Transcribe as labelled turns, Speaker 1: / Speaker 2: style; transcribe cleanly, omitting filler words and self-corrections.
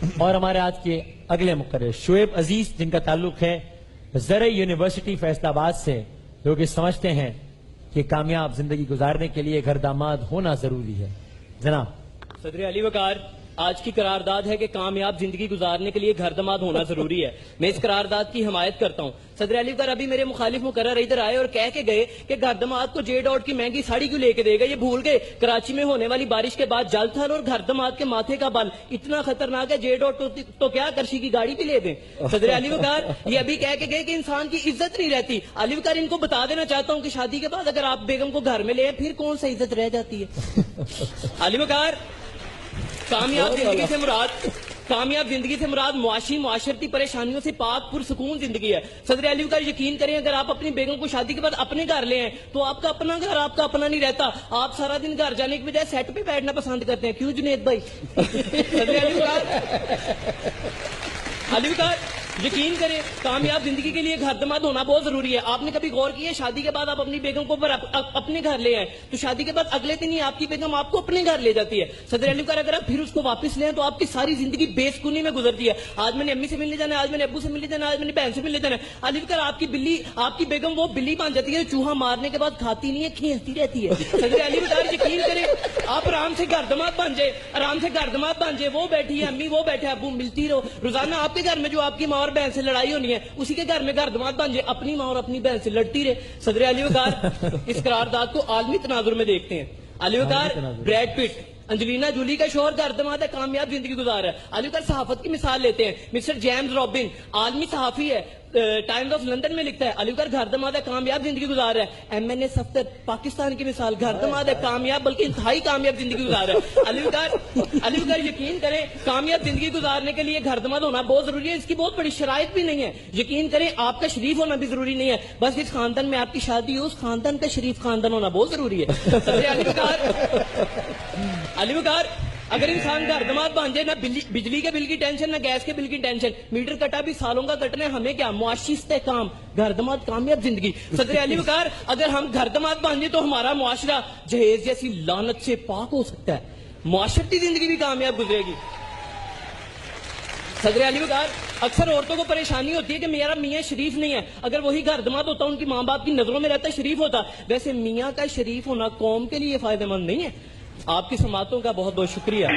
Speaker 1: اور ہمارے آج کے اگلے مقرر شعیب عزیز، جن کا تعلق ہے زرعی یونیورسٹی فیصل آباد سے، جو کہ سمجھتے ہیں کہ کامیاب زندگی گزارنے کے لیے گھر داماد ہونا ضروری ہے۔ جناب
Speaker 2: صدر علی وقار، آج کی قرارداد ہے کہ کامیاب زندگی گزارنے کے لیے گھر داماد ہونا ضروری ہے۔ میں اس قرارداد کی حمایت کرتا ہوں۔ صدر علی وقار، ابھی میرے مخالف مقرر ادھر آئے اور کہہ کے گئے کہ گھر داماد کو جے ڈاٹ کی مہنگی ساڑی کیوں لے کے دے گا، یہ بھول گئے کراچی میں ہونے والی بارش کے بعد جل تھل اور گھر داماد کے ماتھے کا بل اتنا خطرناک ہے، جے ڈاٹ تو کیا کرشی کی گاڑی بھی لے دیں۔ صدر علی وقار، یہ ابھی کہہ کے گئے کہ انسان کی عزت نہیں رہتی۔ علی وقار، ان کو بتا دینا چاہتا ہوں کہ شادی کے بعد اگر آپ بیگم کو گھر میں لے پھر کون سا عزت رہ جاتی ہے۔ علی وقار، کامیاب زندگی سے مراد معاشرتی پریشانیوں سے پاک پرسکون زندگی ہے۔ صدر علی وقار، یقین کریں اگر آپ اپنی بیگم کو شادی کے بعد اپنے گھر لے ہیں تو آپ کا اپنا گھر آپ کا اپنا نہیں رہتا، آپ سارا دن گھر جانے کی بجائے سیٹ پہ بیٹھنا پسند کرتے ہیں، کیوں جنید بھائی؟ صدر علی وقار، یقین کریں کامیاب زندگی کے لیے گھر داماد ہونا بہت ضروری ہے۔ آپ نے کبھی غور کیا شادی کے بعد آپ اپنی بیگم کو اپنے گھر لے آئیں تو شادی کے بعد اگلے دن ہی آپ کی بیگم آپ کو اپنے گھر لے جاتی ہے۔ صدر علی وقار، اگر آپ پھر اس کو واپس لیں تو آپ کی ساری زندگی بے سکونی میں گزرتی ہے۔ آج میں نے امی سے ملنے جانا ہے، آج میں نے ابو سے ملنے جانا ہے، آج میں نے بہن سے ملنے جانا ہے۔ علی وقار، آپ کی بیگم وہ بلی بن جاتی ہے، چوہا مارنے کے بعد کھاتی نہیں ہے، کھینچتی رہتی ہے۔ صدر علی وقار، یقین کریں آپ آرام سے گھر داماد بن جائے، وہ بیٹھی ہے امی، وہ بیٹھے ابو، ملتی رہو۔ روزانہ آپ کے گھر میں جو آپ کی ماں اور بہن سے لڑائی ہونی ہے اسی کے گھر میں گھر داماد بن جائے، اپنی ماں اور اپنی بہن سے لڑتی رہے۔ صدر علی وقار، اس قرارداد کو عالمی تناظر میں دیکھتے ہیں۔ علی وقار، بریڈ پٹ، انجلینا جولی کا شوہر گھر داماد ہے، کامیاب زندگی گزار ہے۔ علی وقار، صحافت کی مثال لیتے ہیں، مسٹر جیمز رابن عالمی صحافی ہے، ٹائمز آف لندن میں لکھتا ہے علی وقار گھر داماد ہے، کامیاب زندگی گزار ہے۔ ایم این اے صفدر پاکستان کی مثال، گھر داماد ہے، کامیاب بلکہ انتہائی کامیاب زندگی گزار ہے۔ علی وقار، یقین کریں کامیاب زندگی گزارنے کے لیے گھر داماد ہونا بہت ضروری ہے، اس کی بہت بڑی شرائط بھی نہیں ہے۔ یقین کریں آپ کا شریف ہونا بھی ضروری نہیں ہے، بس اس خاندان میں آپ کی شادی ہو، اس خاندان کا شریف خاندان ہونا بہت ضروری ہے۔ علی وقار، اگر انسان گھر داماد بن جائے، نہ بجلی کے بل کی ٹینشن، نہ گیس کے بل کی ٹینشن، میٹر کٹا بھی سالوں کا کٹنے، ہمیں کیا، معاشی استحکام، گھر داماد کامیاب زندگی۔ صدر علی وقار، اگر ہم گھر داماد بن جائے تو ہمارا معاشرہ جہیز جیسی لعنت سے پاک ہو سکتا ہے، معاشرتی زندگی بھی کامیاب گزرے گی۔ صدر علی وقار، اکثر عورتوں کو پریشانی ہوتی ہے کہ میرا میاں شریف نہیں ہے، اگر وہی گھر داماد ہوتا ان کی ماں باپ کی نظروں میں رہتا شریف ہوتا۔ ویسے میاں کا شریف ہونا قوم کے لیے فائدہ مند نہیں ہے۔ آپ کی سماعتوں کا بہت بہت شکریہ۔